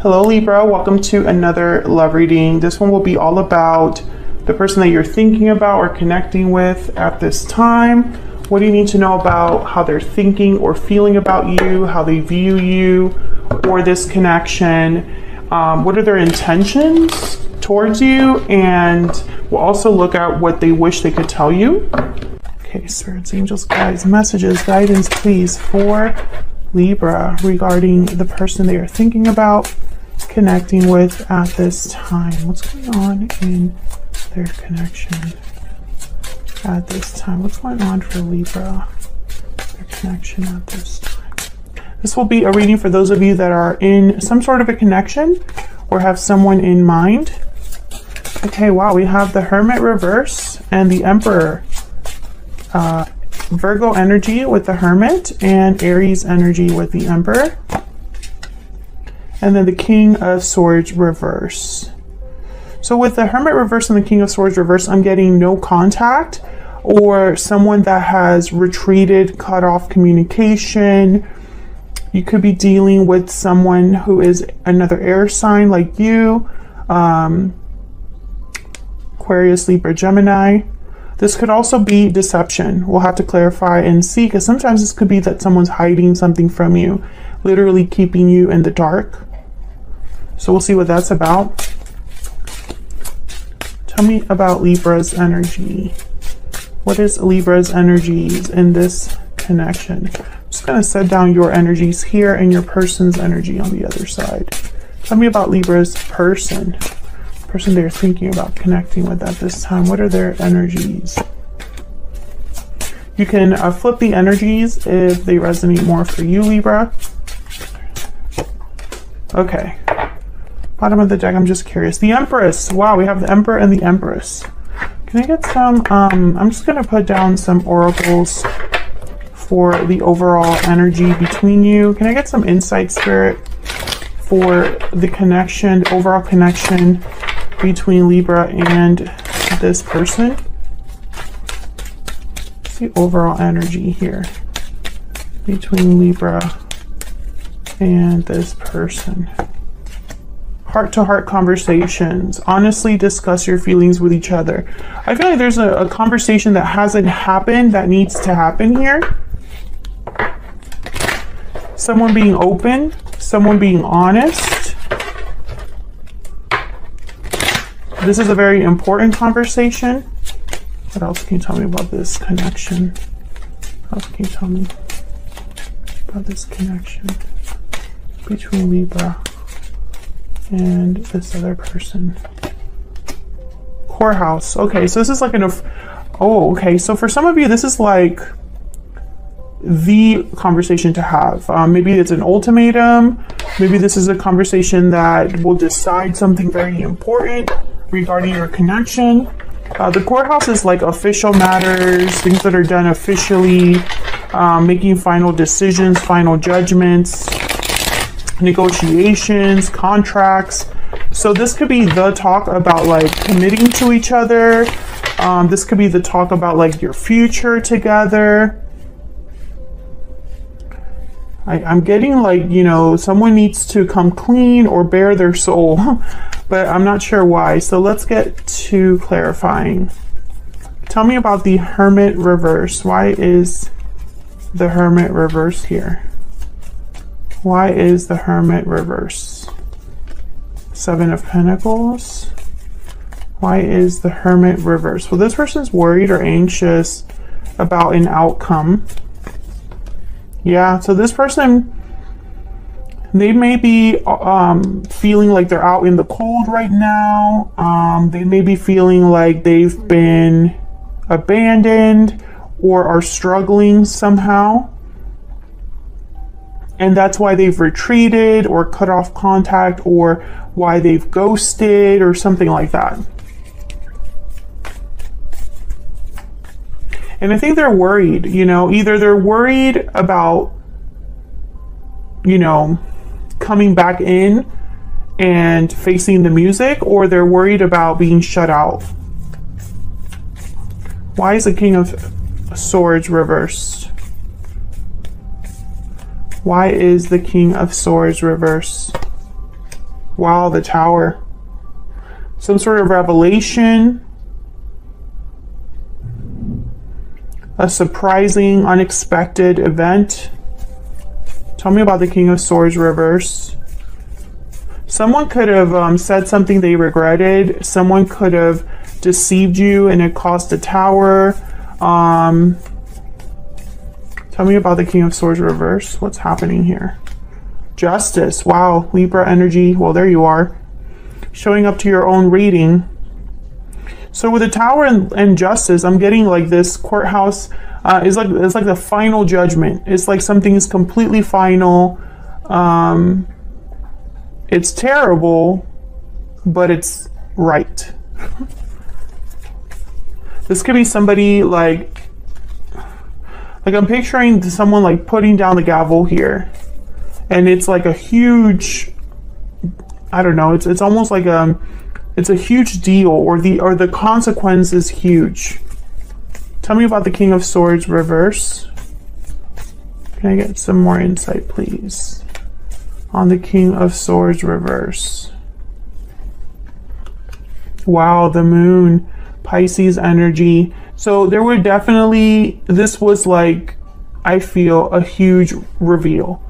Hello Libra, welcome to another love reading. This one will be all about the person that you're thinking about or connecting with at this time. What do you need to know about how they're thinking or feeling about you, how they view you or this connection? What are their intentions towards you? And we'll also look at what they wish they could tell you. Okay, spirits, angels, guides, messages, guidance, please, for Libra regarding the person they are thinking about, connecting with at this time. What's going on in their connection at this time? What's going on for Libra, their connection at this time? This will be a reading for those of you that are in some sort of a connection or have someone in mind. Okay, wow, we have the Hermit reverse and the Emperor. Virgo energy with the Hermit and Aries energy with the Emperor. And then the King of Swords reverse. So with the Hermit reverse and the King of Swords reverse, I'm getting no contact or someone that has retreated, cut off communication. You could be dealing with someone who is another air sign like you, Aquarius, Libra, Gemini. This could also be deception. We'll have to clarify and see, because sometimes this could be that someone's hiding something from you, literally keeping you in the dark. So we'll see what that's about. Tell me about Libra's energy. What is Libra's energies in this connection? I'm just going to set down your energies here and your person's energy on the other side. Tell me about Libra's person they're thinking about connecting with at this time. What are their energies? You can flip the energies if they resonate more for you, Libra. Okay. Bottom of the deck, I'm just curious. The Empress. Wow, we have the Emperor and the Empress. Can I get some, I'm just going to put down some oracles for the overall energy between you. Can I get some insight, Spirit, for the connection, the overall connection between Libra and this person? What's the overall energy here between Libra and this person? Heart-to-heart conversations. Honestly discuss your feelings with each other. I feel like there's a conversation that hasn't happened that needs to happen here. Someone being open, someone being honest. This is a very important conversation. What else can you tell me about this connection? What else can you tell me about this connection between Libra and this other person? Core house. Okay, so this is like okay. So for some of you, this is like the conversation to have. Maybe it's an ultimatum. Maybe this is a conversation that will decide something very important regarding your connection. The courthouse is like official matters, things that are done officially, making final decisions, final judgments, negotiations, contracts. So this could be the talk about like committing to each other. This could be the talk about like your future together. I'm getting like, you know, someone needs to come clean or bare their soul, but I'm not sure why. So let's get to clarifying. Tell me about the Hermit reverse. Why is the Hermit reverse here? Why is the Hermit reverse? Seven of Pentacles. Why is the Hermit reverse? Well, this person's worried or anxious about an outcome. Yeah, so this person, they may be feeling like they're out in the cold right now. They may be feeling like they've been abandoned or are struggling somehow. And that's why they've retreated or cut off contact, or why they've ghosted or something like that. And I think they're worried, you know, either they're worried about, you know, coming back in and facing the music, or they're worried about being shut out. Why is the King of Swords reversed? Why is the King of Swords reversed? Wow, the Tower. Some sort of revelation. A surprising, unexpected event. Tell me about the King of Swords reverse. Someone could have said something they regretted. Someone could have deceived you and it cost a tower. Tell me about the King of Swords reverse. What's happening here? Justice. Wow, Libra energy. Well, there you are. Showing up to your own reading. So with the Tower and Justice, I'm getting like this courthouse it's like the final judgment. It's like something is completely final. It's terrible, but it's right. This could be somebody like I'm picturing someone like putting down the gavel here, and it's like a huge, I don't know, it's almost like it's a huge deal, or the consequence is huge. Tell me about the King of Swords reverse. Can I get some more insight, please, on the King of Swords reverse? Wow, the Moon, Pisces energy. So there were definitely, this was like, I feel, a huge reveal.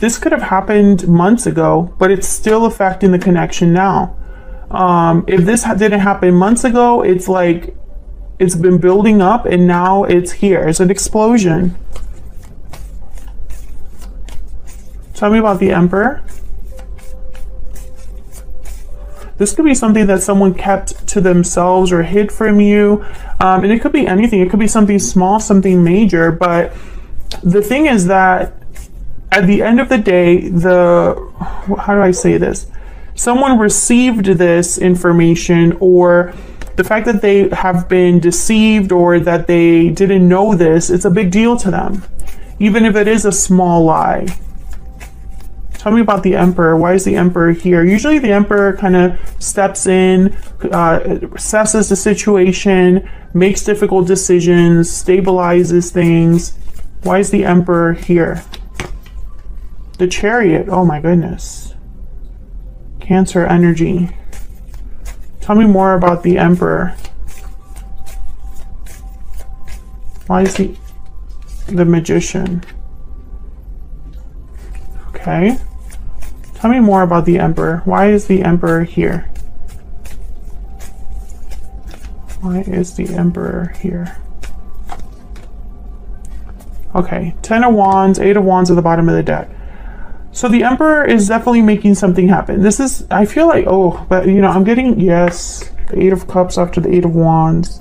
This could have happened months ago, but it's still affecting the connection now. If this didn't happen months ago, it's like it's been building up and now it's here. It's an explosion. Tell me about the Emperor. This could be something that someone kept to themselves or hid from you. And it could be anything. It could be something small, something major. But the thing is that at the end of the day, how do I say this? Someone received this information, or the fact that they have been deceived or that they didn't know this, it's a big deal to them, even if it is a small lie. Tell me about the Emperor. Why is the Emperor here? Usually the Emperor kind of steps in, assesses the situation, makes difficult decisions, stabilizes things. Why is the Emperor here? The Chariot. Oh my goodness. Cancer energy. Tell me more about the Emperor. Why is the Magician? Okay. Tell me more about the Emperor. Why is the Emperor here? Why is the Emperor here? Okay, 10 of Wands, 8 of Wands at the bottom of the deck. So the Emperor is definitely making something happen. This is, I feel like, oh, but you know, I'm getting, yes, the 8 of Cups after the 8 of Wands.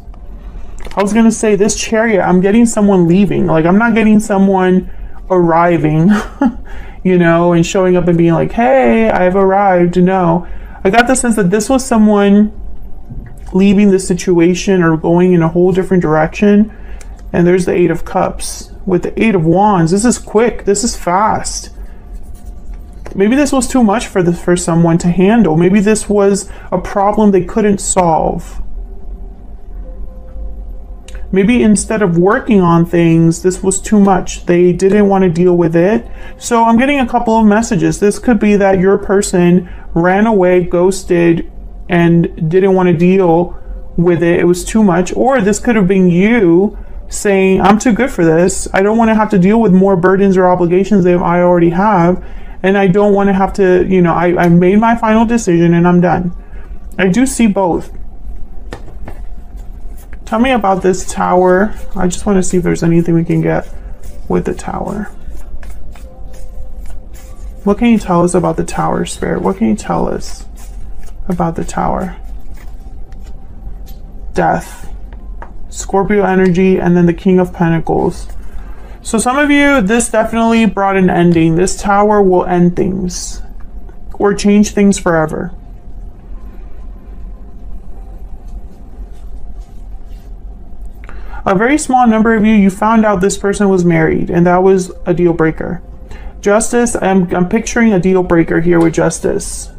I was going to say this Chariot, I'm getting someone leaving. Like, I'm not getting someone arriving, you know, and showing up and being like, hey, I've arrived. No, I got the sense that this was someone leaving the situation or going in a whole different direction. And there's the 8 of Cups with the 8 of Wands. This is quick. This is fast. Maybe this was too much for someone to handle. Maybe this was a problem they couldn't solve. Maybe instead of working on things, this was too much. They didn't want to deal with it. So I'm getting a couple of messages. This could be that your person ran away, ghosted, and didn't want to deal with it. It was too much. Or this could have been you saying, I'm too good for this. I don't want to have to deal with more burdens or obligations that I already have. And I don't want to have to, you know, I made my final decision and I'm done. I do see both. Tell me about this Tower. I just want to see if there's anything we can get with the Tower. What can you tell us about the Tower, Spirit? What can you tell us about the Tower? Death. Scorpio energy, and then the King of Pentacles. So some of you, this definitely brought an ending. This Tower will end things or change things forever. A very small number of you found out this person was married, and that was a deal breaker. Justice, I'm picturing a deal breaker here with Justice.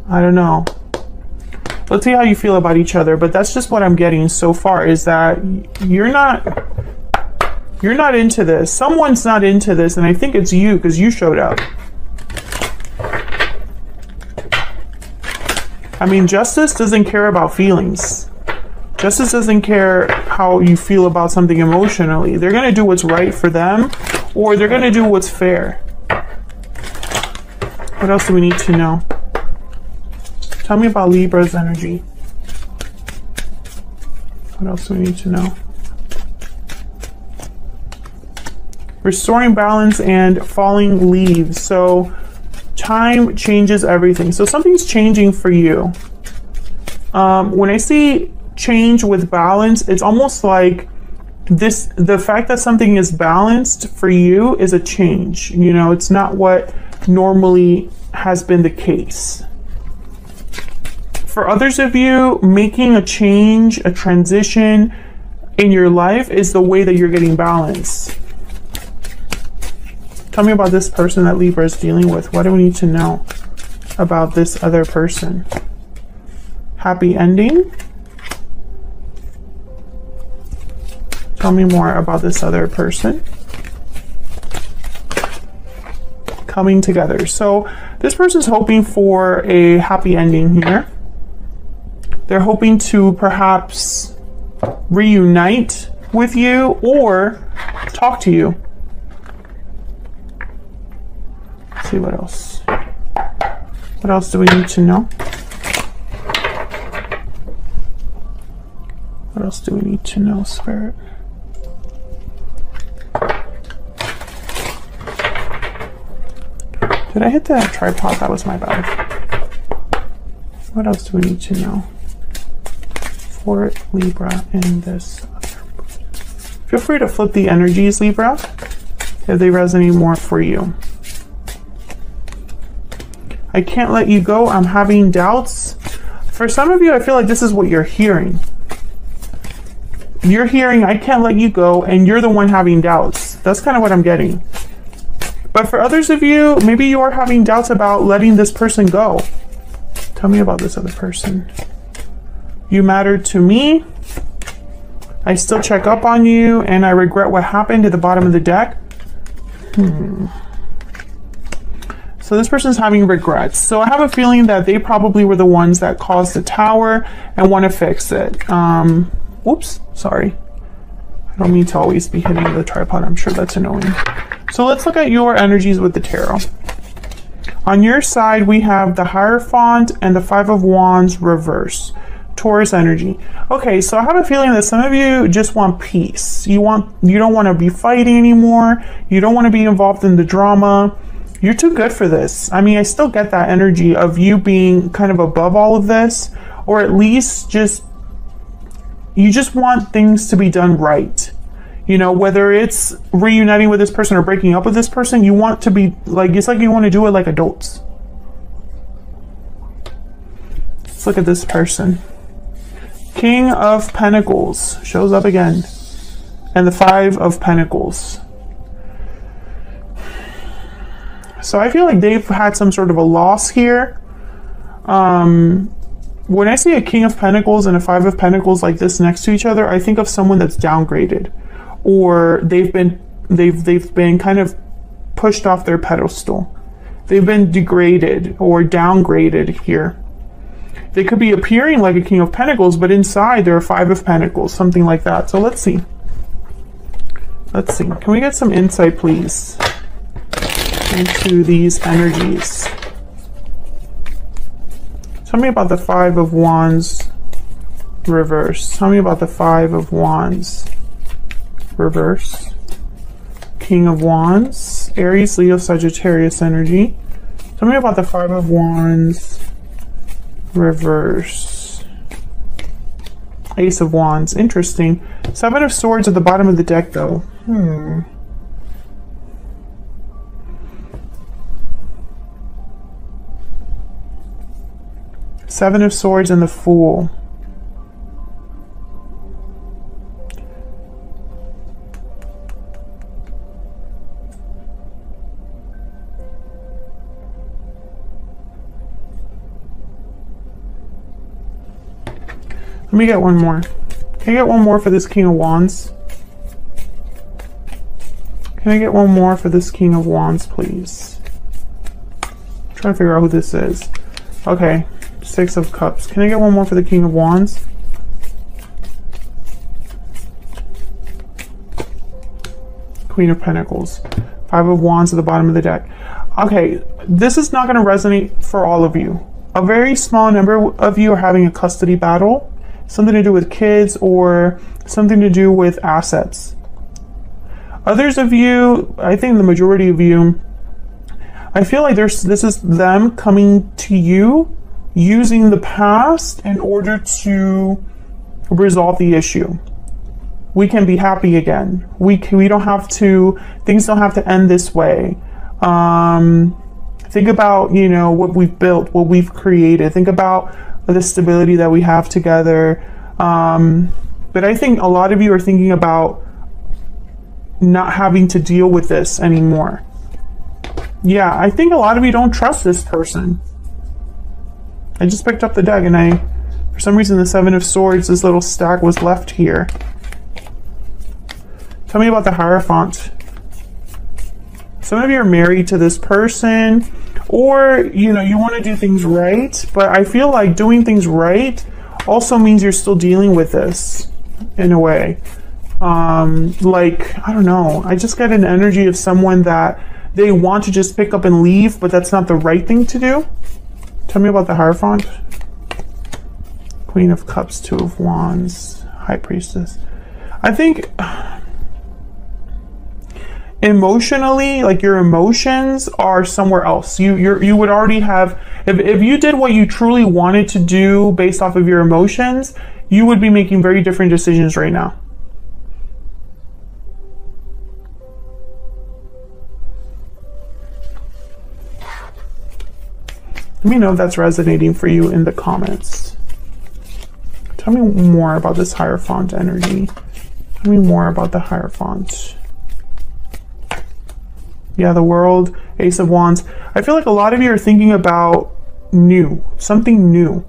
I don't know. Let's see how you feel about each other, but that's just what I'm getting so far, is that you're not You're not into this. Someone's not into this, and I think it's you because you showed up. I mean, justice doesn't care about feelings. Justice doesn't care how you feel about something emotionally. They're going to do what's right for them, or they're going to do what's fair. What else do we need to know? Tell me about Libra's energy. What else do we need to know? Restoring balance and falling leaves. So time changes everything. So something's changing for you. When I see change with balance, it's almost like this, the fact that something is balanced for you is a change. You know, it's not what normally has been the case. For others of you, making a change, a transition in your life is the way that you're getting balance. Tell me about this person that Libra is dealing with. What do we need to know about this other person? Happy ending? Tell me more about this other person. Coming together. So this person's hoping for a happy ending here. They're hoping to perhaps reunite with you or talk to you. Let's see what else. What else do we need to know? What else do we need to know, Spirit? Did I hit that tripod? That was my bad. What else do we need to know for Libra in this? Feel free to flip the energies, Libra, if they resonate more for you. I can't let you go. I'm having doubts. For some of you, I feel like this is what you're hearing. You're hearing, I can't let you go, and you're the one having doubts. That's kind of what I'm getting. But for others of you, maybe you are having doubts about letting this person go. Tell me about this other person. You mattered to me. I still check up on you, and I regret what happened at the bottom of the deck. So this person's having regrets. So I have a feeling that they probably were the ones that caused the tower and want to fix it. Oops, sorry. I don't mean to always be hitting the tripod. I'm sure that's annoying. So let's look at your energies with the tarot. On your side, we have the Hierophant and the Five of Wands reverse. Taurus energy. Okay, so I have a feeling that some of you just want peace. You don't want to be fighting anymore. You don't want to be involved in the drama. You're too good for this. I mean, I still get that energy of you being kind of above all of this, or at least you just want things to be done right. You know, whether it's reuniting with this person or breaking up with this person, you want to be like, it's like you want to do it like adults. Let's look at this person. King of Pentacles shows up again. And the Five of Pentacles. So I feel like they've had some sort of a loss here. When I see a King of Pentacles and a Five of Pentacles like this next to each other, I think of someone that's downgraded, or they've been kind of pushed off their pedestal. They've been degraded or downgraded here. They could be appearing like a King of Pentacles, but inside they're a Five of Pentacles, something like that. So let's see. Let's see. Can we get some insight, please, into these energies? Tell me about the Five of Wands reverse. Tell me about the Five of Wands reverse. King of Wands, Aries, Leo, Sagittarius energy. Tell me about the Five of Wands reverse. Ace of Wands, interesting. Seven of Swords at the bottom of the deck though. Seven of Swords and the Fool. Let me get one more. Can I get one more for this King of Wands? Can I get one more for this King of Wands, please? I'm trying to figure out who this is. Okay, Six of Cups. Can I get one more for the King of Wands? Queen of Pentacles. Five of Wands at the bottom of the deck. Okay, this is not going to resonate for all of you. A very small number of you are having a custody battle. Something to do with kids or something to do with assets. Others of you, I think the majority of you, I feel like this is them coming to you using the past in order to resolve the issue. We can be happy again. We don't have to, things don't have to end this way. Think about, you know, what we've built, what we've created. Think about the stability that we have together. But I think a lot of you are thinking about not having to deal with this anymore. Yeah, I think a lot of you don't trust this person. I just picked up the deck and for some reason, the Seven of Swords, this little stack was left here. Tell me about the Hierophant. Some of you are married to this person, or, you know, you want to do things right, but I feel like doing things right also means you're still dealing with this in a way. Like, I don't know. I just get an energy of someone that they want to just pick up and leave, but that's not the right thing to do. Tell me about the Hierophant. Queen of Cups, Two of Wands, High Priestess. I think emotionally, like your emotions are somewhere else. You would already have, if you did what you truly wanted to do based off of your emotions, you would be making very different decisions right now. Let me know if that's resonating for you in the comments. Tell me more about this Hierophant energy. Tell me more about the Hierophant. Yeah, the World, Ace of Wands. I feel like a lot of you are thinking about new, something new.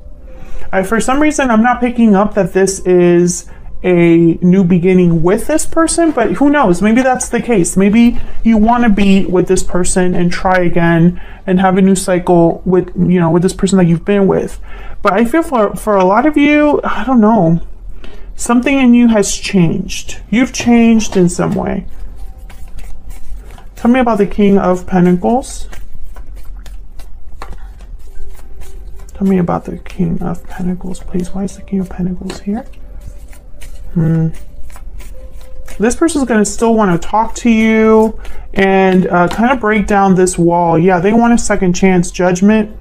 For some reason, I'm not picking up that this is a new beginning with this person, but who knows? Maybe that's the case. Maybe you want to be with this person and try again and have a new cycle with, you know, with this person that you've been with. But I feel for a lot of you, I don't know, something in you has changed. You've changed in some way. Tell me about the King of Pentacles. Tell me about the King of Pentacles, please. Why is the King of Pentacles here? This person is going to still want to talk to you and kind of break down this wall. Yeah, they want a second chance, judgment.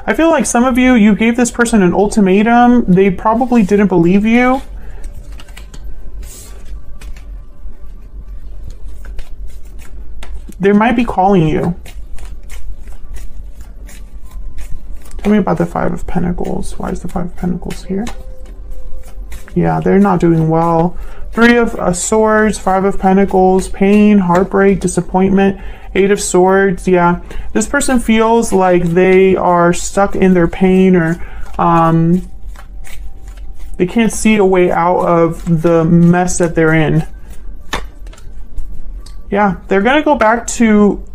I feel like some of you, you gave this person an ultimatum. They probably didn't believe you. They might be calling you. Tell me about the Five of Pentacles. Why is the Five of Pentacles here? Yeah, they're not doing well. Three of Swords, Five of Pentacles, pain, heartbreak, disappointment, Eight of Swords. Yeah, this person feels like they are stuck in their pain, or they can't see a way out of the mess that they're in. Yeah, they're going to go back to,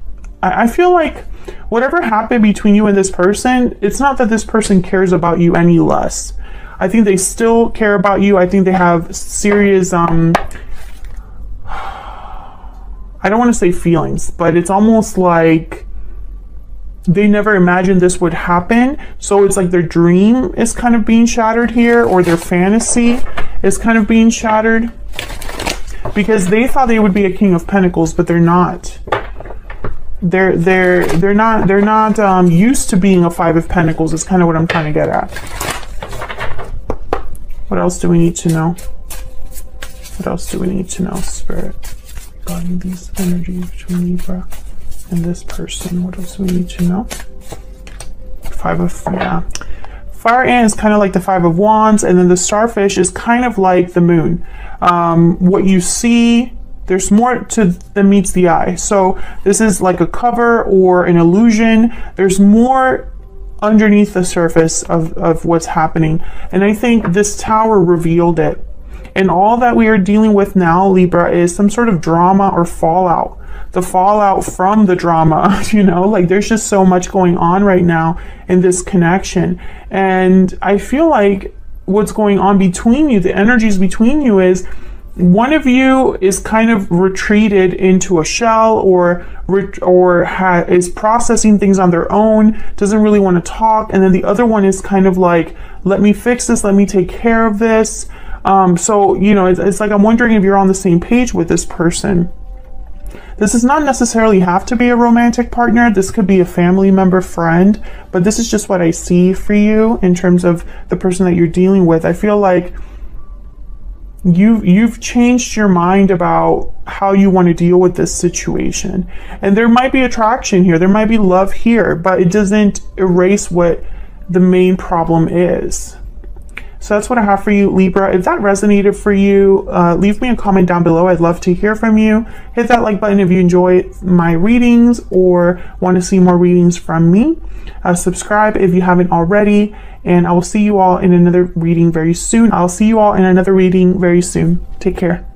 I feel like whatever happened between you and this person, it's not that this person cares about you any less. I think they still care about you. I think they have serious, I don't want to say feelings, but it's almost like they never imagined this would happen. So it's like their dream is kind of being shattered here, or their fantasy is kind of being shattered, because they thought they would be a King of Pentacles, but they're not. They're not used to being a Five of Pentacles. Is kind of what I'm trying to get at. What else do we need to know? What else do we need to know, Spirit, regarding these energies between Libra and this person? What else do we need to know? Five of, yeah. Fire Ant is kind of like the Five of Wands, and then the Starfish is kind of like the Moon. What you see, there's more to than meets the eye. So this is like a cover or an illusion. There's more underneath the surface of what's happening. And I think this Tower revealed it. And all that we are dealing with now, Libra, is some sort of drama or fallout the fallout from the drama, you know, like there's just so much going on right now in this connection. And I feel like what's going on between you, the energies between you, is one of you is kind of retreated into a shell, or is processing things on their own, doesn't really want to talk, and then the other one is kind of like, let me fix this, let me take care of this. So, you know, it's like I'm wondering if you're on the same page with this person. This does not necessarily have to be a romantic partner. This could be a family member, friend, but this is just what I see for you in terms of the person that you're dealing with. I feel like you've changed your mind about how you want to deal with this situation. And there might be attraction here, there might be love here, but it doesn't erase what the main problem is. So that's what I have for you, Libra. If that resonated for you, leave me a comment down below. I'd love to hear from you. Hit that like button if you enjoy my readings or want to see more readings from me. Subscribe if you haven't already, and I will see you all in another reading very soon. Take care.